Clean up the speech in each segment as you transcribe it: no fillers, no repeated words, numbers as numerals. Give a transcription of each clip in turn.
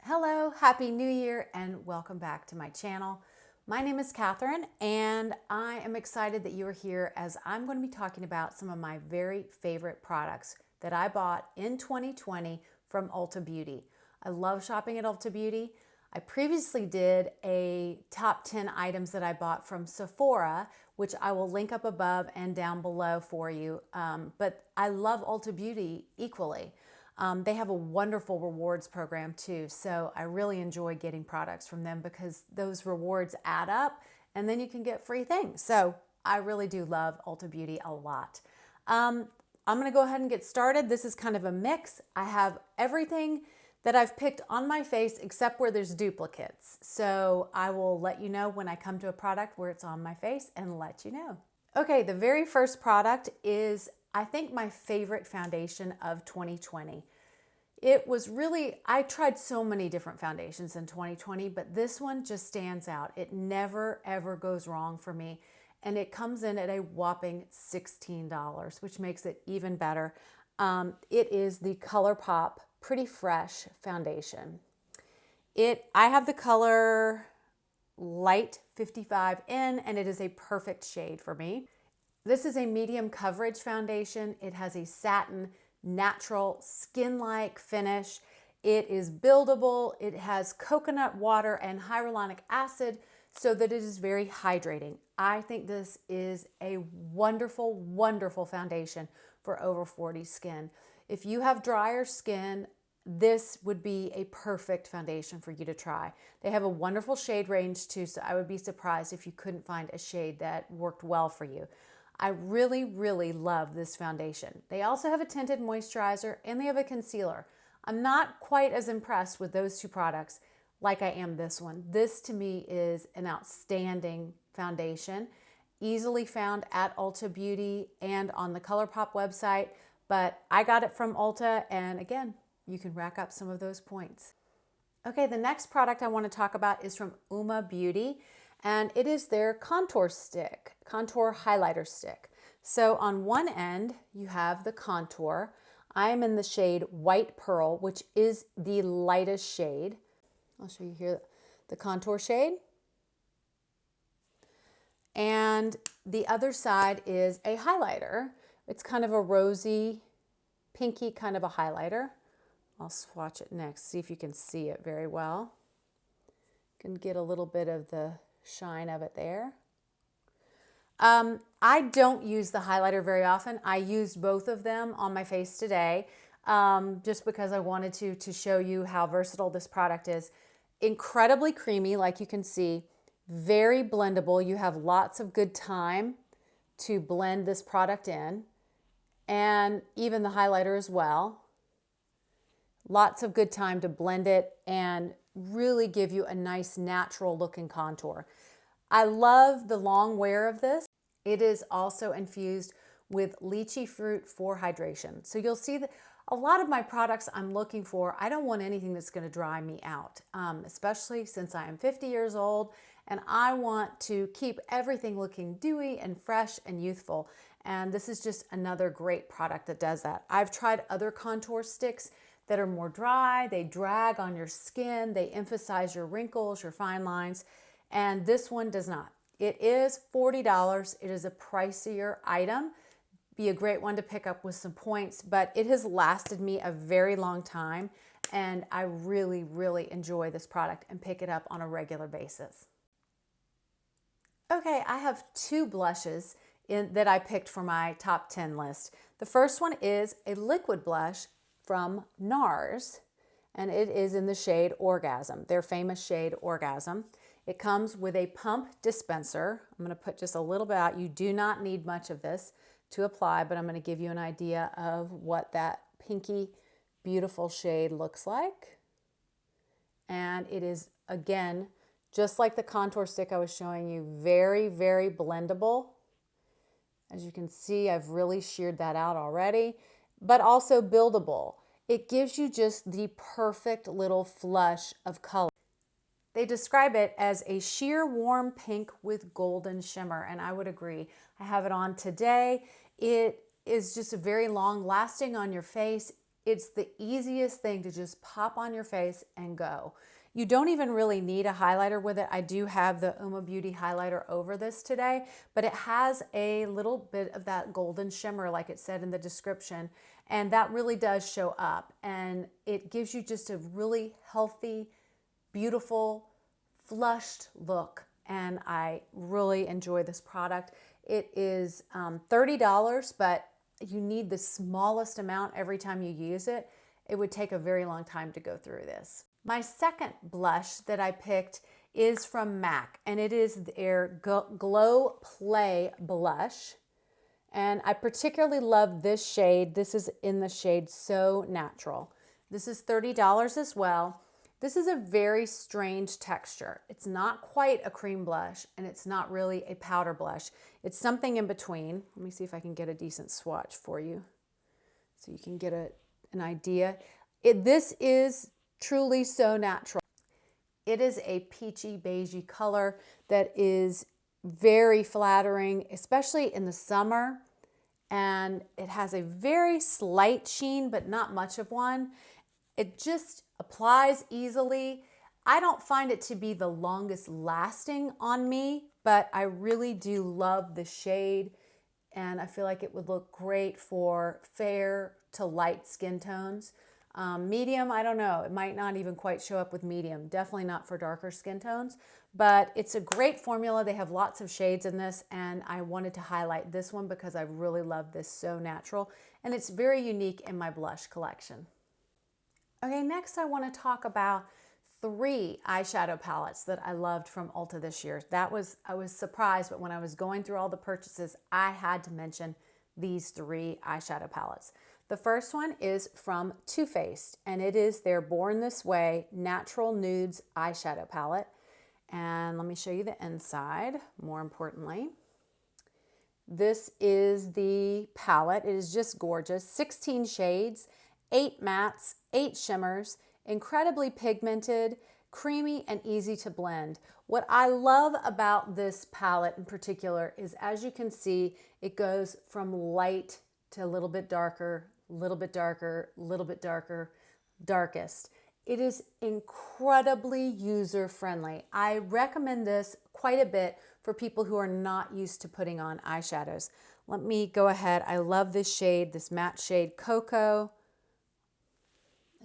Hello, Happy New Year, and welcome back to my channel. My name is Catherine, and I am excited that you are here as I'm going to be talking about some of my very favorite products that I bought in 2020 from Ulta Beauty. I love shopping at Ulta Beauty. I previously did a top 10 items that I bought from Sephora, which I will link up above and down below for you. But I love Ulta Beauty equally. They have a wonderful rewards program too, so I really enjoy getting products from them because those rewards add up and then you can get free things. So I really do love Ulta Beauty a lot. I'm gonna go ahead and get started. This is kind of a mix. I have everything that I've picked on my face except where there's duplicates. So I will let you know when I come to a product where it's on my face and let you know. Okay, the very first product is, I think, my favorite foundation of 2020. It was really, I tried so many different foundations in 2020, but this one just stands out. It never ever goes wrong for me. And it comes in at a whopping $16, which makes it even better. It is the Colourpop Pretty Fresh foundation. I have the color Light 55N, and it is a perfect shade for me. This is a medium coverage foundation. It has a satin, natural, skin-like finish. It is buildable. It has coconut water and hyaluronic acid so that it is very hydrating. I think this is a wonderful, wonderful foundation for over 40 skin. If you have drier skin, this would be a perfect foundation for you to try. They have a wonderful shade range too, so I would be surprised if you couldn't find a shade that worked well for you. I really, really love this foundation. They also have a tinted moisturizer and they have a concealer. I'm not quite as impressed with those two products like I am this one. This to me is an outstanding foundation, easily found at Ulta Beauty and on the Colourpop website, but I got it from Ulta, and again, you can rack up some of those points. Okay, the next product I want to talk about is from Uoma Beauty, and it is their contour stick, contour highlighter stick. So on one end, you have the contour. I am in the shade White Pearl, which is the lightest shade. I'll show you here the contour shade. And the other side is a highlighter. It's kind of a rosy, pinky kind of a highlighter. I'll swatch it next, see if you can see it very well. You can get a little bit of the shine of it there. I don't use the highlighter very often. I used both of them on my face today just because I wanted to show you how versatile this product is. Incredibly creamy, like you can see, very blendable. You have lots of good time to blend this product in, and even the highlighter as well. Lots of good time to blend it and really give you a nice natural looking contour. I love the long wear of this. It is also infused with lychee fruit for hydration. So you'll see that a lot of my products I'm looking for, I don't want anything that's going to dry me out, especially since I am 50 years old and I want to keep everything looking dewy and fresh and youthful. And this is just another great product that does that. I've tried other contour sticks that are more dry, they drag on your skin, they emphasize your wrinkles, your fine lines, and this one does not. It is $40. It is a pricier item. Be a great one to pick up with some points, but it has lasted me a very long time, and I really, really enjoy this product and pick it up on a regular basis. Okay, I have two blushes that I picked for my top 10 list. The first one is a liquid blush from Nars, and it is in the shade Orgasm, their famous shade Orgasm. It comes with a pump dispenser. I'm going to put just a little bit out. You do not need much of this to apply, but I'm going to give you an idea of what that pinky, beautiful shade looks like. And it is, again, just like the contour stick I was showing you, very, very blendable. As you can see, I've really sheared that out already, but also buildable. It gives you just the perfect little flush of color. They describe it as a sheer warm pink with golden shimmer, and I would agree. I have it on today. It is just very long lasting on your face. It's the easiest thing to just pop on your face and go. You don't even really need a highlighter with it. I do have the Uoma Beauty highlighter over this today, but it has a little bit of that golden shimmer like it said in the description, and that really does show up, and it gives you just a really healthy, beautiful, flushed look, and I really enjoy this product. It is $30, but you need the smallest amount every time you use it. It would take a very long time to go through this. My second blush that I picked is from MAC, and it is their Glow Play blush. And I particularly love this shade. This is in the shade So Natural. This is $30 as well. This is a very strange texture. It's not quite a cream blush, and it's not really a powder blush. It's something in between. Let me see if I can get a decent swatch for you so you can get an idea. This is truly So Natural. It is a peachy beigey color that is very flattering, especially in the summer. And it has a very slight sheen, but not much of one. It just applies easily. I don't find it to be the longest lasting on me, but I really do love the shade, and I feel like it would look great for fair to light skin tones. Medium, I don't know. It might not even quite show up with medium. Definitely not for darker skin tones, but it's a great formula. They have lots of shades in this, and I wanted to highlight this one because I really love this So Natural, and it's very unique in my blush collection. Okay, next I want to talk about 3 eyeshadow palettes that I loved from Ulta this year. I was surprised, but when I was going through all the purchases, I had to mention these 3 eyeshadow palettes. The first one is from TooFaced, and it is their Born This Way Natural Nudes Eyeshadow Palette. And let me show you the inside, more importantly. This is the palette. It is just gorgeous. 16 shades, 8 mattes, 8 shimmers, incredibly pigmented, creamy, and easy to blend. What I love about this palette in particular is, as you can see, it goes from light to a little bit darker, little bit darker, little bit darker, darkest. It is incredibly user-friendly. I recommend this quite a bit for people who are not used to putting on eyeshadows. Let me go ahead. I love this shade, this matte shade Cocoa.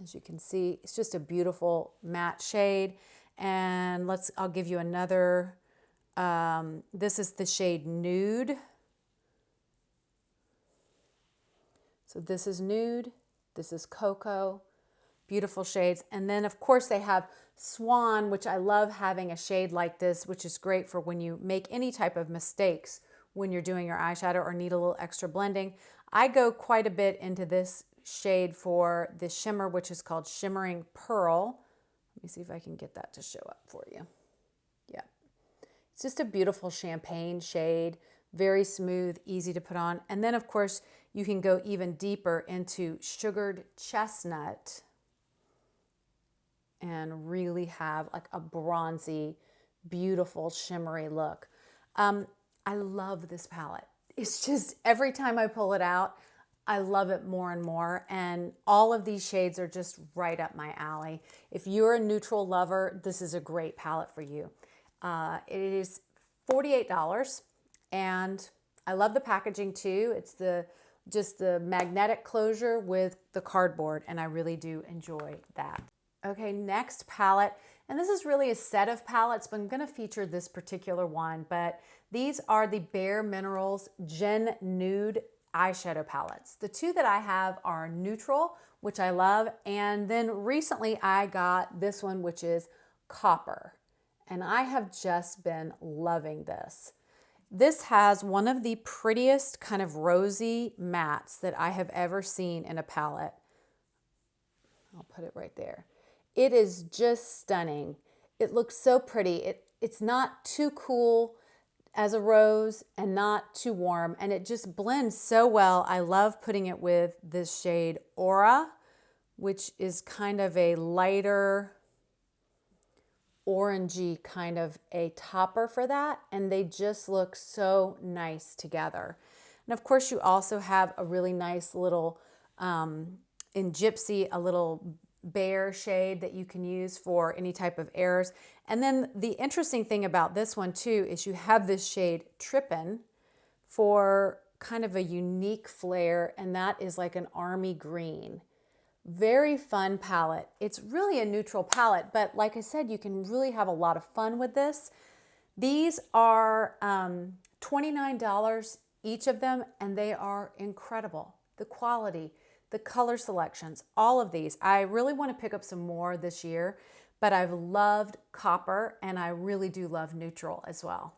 As you can see, it's just a beautiful matte shade. And I'll give you another. This is the shade Nude. So this is Nude, this is Cocoa, beautiful shades. And then of course they have Swan, which I love having a shade like this, which is great for when you make any type of mistakes when you're doing your eyeshadow or need a little extra blending. I go quite a bit into this shade for the shimmer, which is called Shimmering Pearl. Let me see if I can get that to show up for you. Yeah, it's just a beautiful champagne shade, very smooth, easy to put on. And then of course you can go even deeper into Sugared Chestnut and really have like a bronzy, beautiful, shimmery look. I love this palette. It's just every time I pull it out, I love it more and more, and all of these shades are just right up my alley. If you're a neutral lover, this is a great palette for you. It is $48, and I love the packaging too. It's just the magnetic closure with the cardboard, and I really do enjoy that. Okay, next palette, and this is really a set of palettes, but I'm going to feature this particular one, but these are the Bare Minerals Gen Nude Eyeshadow Palettes. The 2 that I have are Neutral, which I love, and then recently I got this one, which is Copper, and I have just been loving this. This has one of the prettiest kind of rosy mattes that I have ever seen in a palette. I'll put it right there. It is just stunning. It looks so pretty. It's not too cool as a rose and not too warm, and it just blends so well. I love putting it with this shade Aura, which is kind of a lighter orangey kind of a topper for that, and they just look so nice together. And of course you also have a really nice little in Gypsy, a little bare shade that you can use for any type of errors. And then the interesting thing about this one too is you have this shade Trippin' for kind of a unique flare, and that is like an army green. Very fun palette. It's really a neutral palette, but like I said, you can really have a lot of fun with this. These are $29 each of them, and they are incredible. The quality, the color selections, all of these. I really want to pick up some more this year, but I've loved copper, and I really do love neutral as well.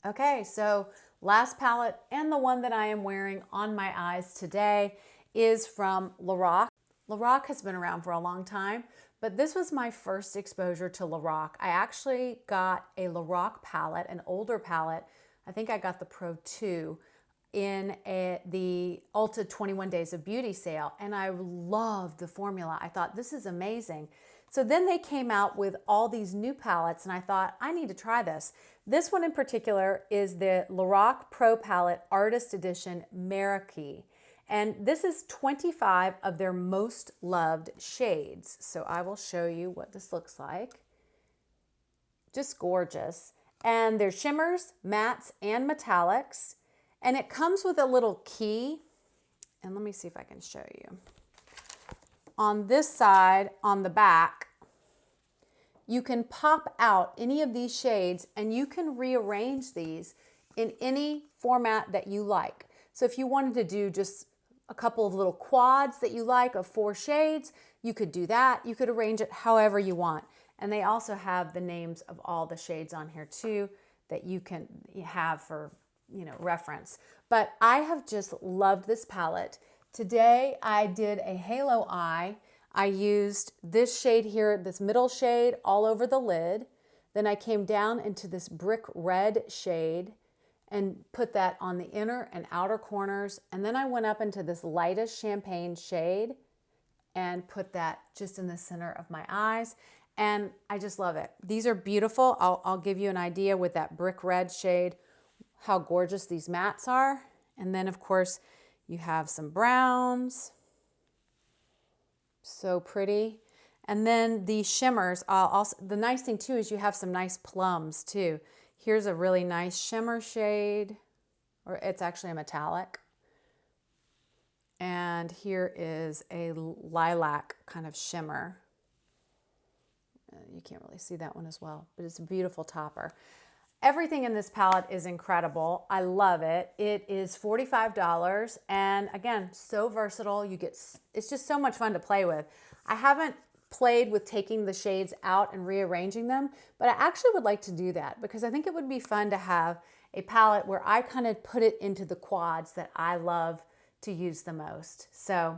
Okay, so last palette, and the one that I am wearing on my eyes today, is from Lorac. Lorac has been around for a long time, but this was my first exposure to Lorac. I actually got a Lorac palette, an older palette. I think I got the Pro 2 in the Ulta 21 Days of Beauty sale, and I loved the formula. I thought, this is amazing. So then they came out with all these new palettes, and I thought, I need to try this. This one in particular is the Lorac Pro Palette Artist Edition Meraki. And this is 25 of their most loved shades. So I will show you what this looks like. Just gorgeous. And there's shimmers, mattes, and metallics. And it comes with a little key. And let me see if I can show you. On this side, on the back, you can pop out any of these shades, and you can rearrange these in any format that you like. So if you wanted to do just a couple of little quads that you like of 4 shades, you could do that. You could arrange it however you want. And they also have the names of all the shades on here too that you can have for, reference. But I have just loved this palette. Today I did a halo eye. I used this shade here, this middle shade, all over the lid. Then I came down into this brick red shade and put that on the inner and outer corners. And then I went up into this lightest champagne shade and put that just in the center of my eyes. And I just love it. These are beautiful. I'll give you an idea with that brick red shade, how gorgeous these mattes are. And then of course you have some browns. So pretty. And then the shimmers, the nice thing too is you have some nice plums too. Here's a really nice shimmer shade, or it's actually a metallic. And here is a lilac kind of shimmer. You can't really see that one as well, but it's a beautiful topper. Everything in this palette is incredible. I love it. It is $45, and again, so versatile. It's just so much fun to play with. I haven't played with taking the shades out and rearranging them, but I actually would like to do that because I think it would be fun to have a palette where I kind of put it into the quads that I love to use the most. So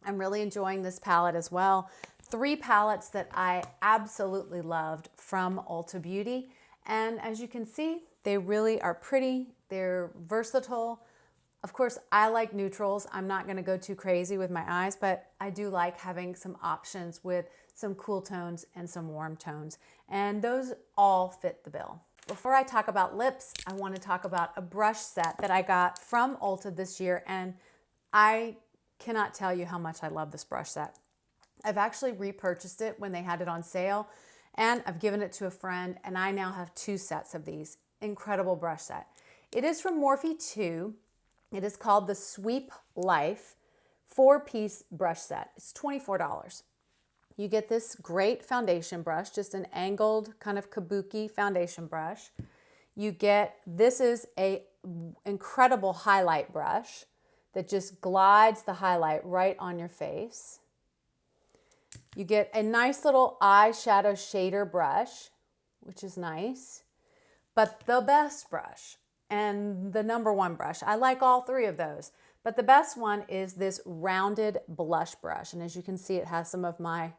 I'm really enjoying this palette as well. 3 palettes that I absolutely loved from Ulta Beauty. And as you can see, they really are pretty. They're versatile. Of course, I like neutrals. I'm not going to go too crazy with my eyes, but I do like having some options with some cool tones and some warm tones. And those all fit the bill. Before I talk about lips, I want to talk about a brush set that I got from Ulta this year. And I cannot tell you how much I love this brush set. I've actually repurchased it when they had it on sale, and I've given it to a friend, and I now have 2 sets of these. Incredible brush set. It is from Morphe 2. It is called the Sweep Life 4-piece brush set. It's $24. You get this great foundation brush, just an angled kind of kabuki foundation brush. You get, this is a incredible highlight brush that just glides the highlight right on your face. You get a nice little eyeshadow shader brush, which is nice, but the best brush and the #1 brush, I like all 3 of those, but the best one is this rounded blush brush. And as you can see, it has some of my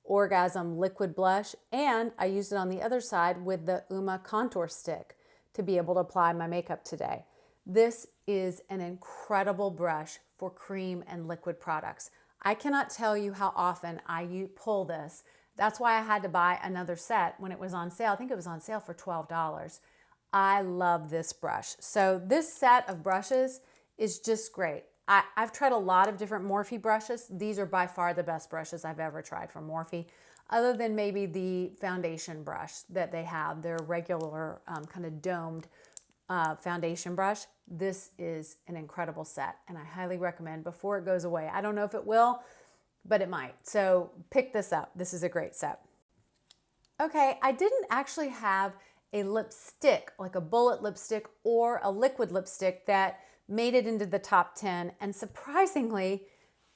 Orgasm liquid blush, and I used it on the other side with the Uoma contour stick to be able to apply my makeup today. This is an incredible brush for cream and liquid products. I cannot tell you how often I pull this. That's why I had to buy another set when it was on sale. I think it was on sale for $12. I love this brush. So this set of brushes is just great. I've tried a lot of different Morphe brushes. These are by far the best brushes I've ever tried from Morphe, other than maybe the foundation brush that they have, their regular kind of domed foundation brush. This is an incredible set, and I highly recommend before it goes away. I don't know if it will, but it might. So pick this up. This is a great set. Okay, I didn't actually have a lipstick, like a bullet lipstick or a liquid lipstick that made it into the top 10. And surprisingly,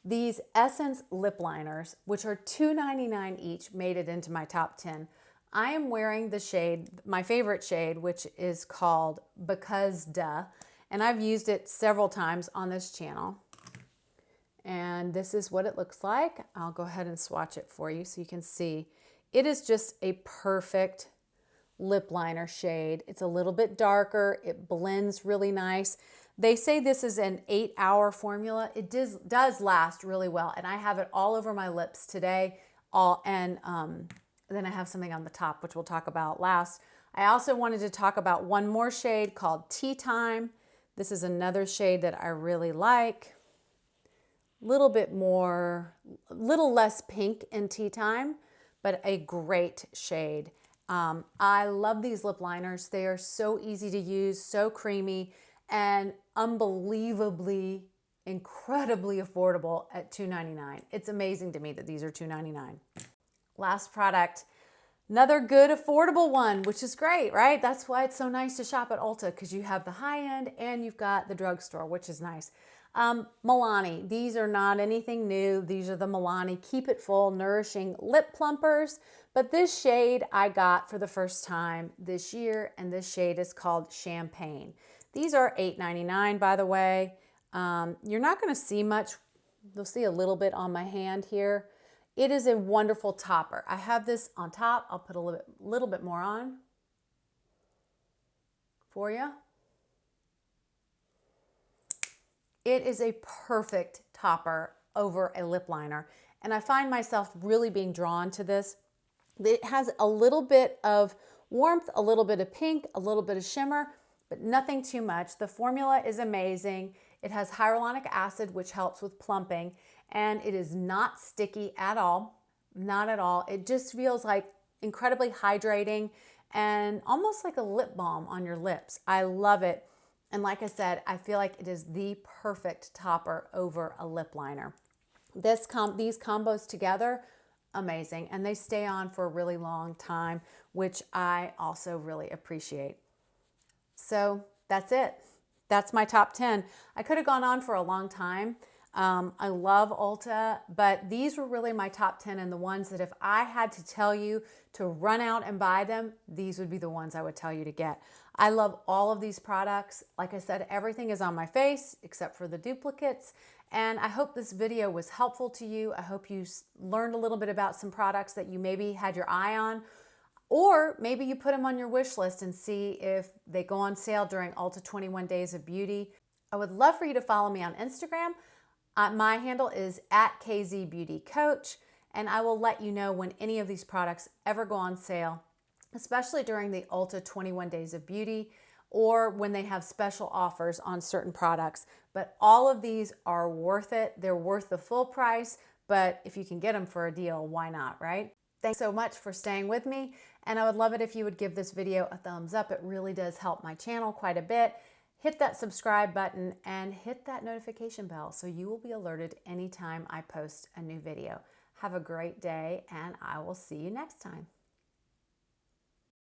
these Essence lip liners, which are $2.99 each, made it into my top 10. I am wearing the shade, my favorite shade, which is called Because Duh. And I've used it several times on this channel. And this is what it looks like. I'll go ahead and swatch it for you so you can see. It is just a perfect lip liner shade. It's a little bit darker. It blends really nice. They say this is an 8-hour formula. It does last really well. And I have it all over my lips today. Then I have something on the top, which we'll talk about last. I also wanted to talk about one more shade called Tea Time. This is another shade that I really like. Little less pink in Tea Time, but a great shade. I love these lip liners. They are so easy to use, so creamy, and unbelievably, incredibly affordable at $2.99. It's amazing to me that these are $2.99. Last product, another good affordable one, which is great, right? That's why it's so nice to shop at Ulta, because you have the high end and you've got the drugstore, which is nice. Milani, these are not anything new. These are the Milani Keep It Full Nourishing Lip Plumpers. But this shade I got for the first time this year, and this shade is called Champagne. These are $8.99, by the way. You're not going to see much. You'll see a little bit on my hand here. It is a wonderful topper. I have this on top. I'll put a little bit more on for you. It is a perfect topper over a lip liner. And I find myself really being drawn to this. It has a little bit of warmth, a little bit of pink, a little bit of shimmer, but nothing too much. The formula is amazing. It has hyaluronic acid, which helps with plumping, and it is not sticky at all. Not at all. It just feels like incredibly hydrating and almost like a lip balm on your lips. I love it. And like I said, I feel like it is the perfect topper over a lip liner. These combos together, amazing. And they stay on for a really long time, which I also really appreciate. So that's it. That's my top 10. I could have gone on for a long time. I love Ulta, but these were really my top 10 and the ones that if I had to tell you to run out and buy them, these would be the ones I would tell you to get. I love all of these products. Like I said, everything is on my face except for the duplicates. And I hope this video was helpful to you. I hope you learned a little bit about some products that you maybe had your eye on, or maybe you put them on your wish list and see if they go on sale during Ulta 21 Days of Beauty. I would love for you to follow me on Instagram. My handle is @KZBeautyCoach, and I will let you know when any of these products ever go on sale, especially during the Ulta 21 Days of Beauty or when they have special offers on certain products. But all of these are worth it. They're worth the full price, but if you can get them for a deal, why not, right? Thanks so much for staying with me, and I would love it if you would give this video a thumbs up. It really does help my channel quite a bit. Hit that subscribe button and hit that notification bell so you will be alerted anytime I post a new video. Have a great day, and I will see you next time.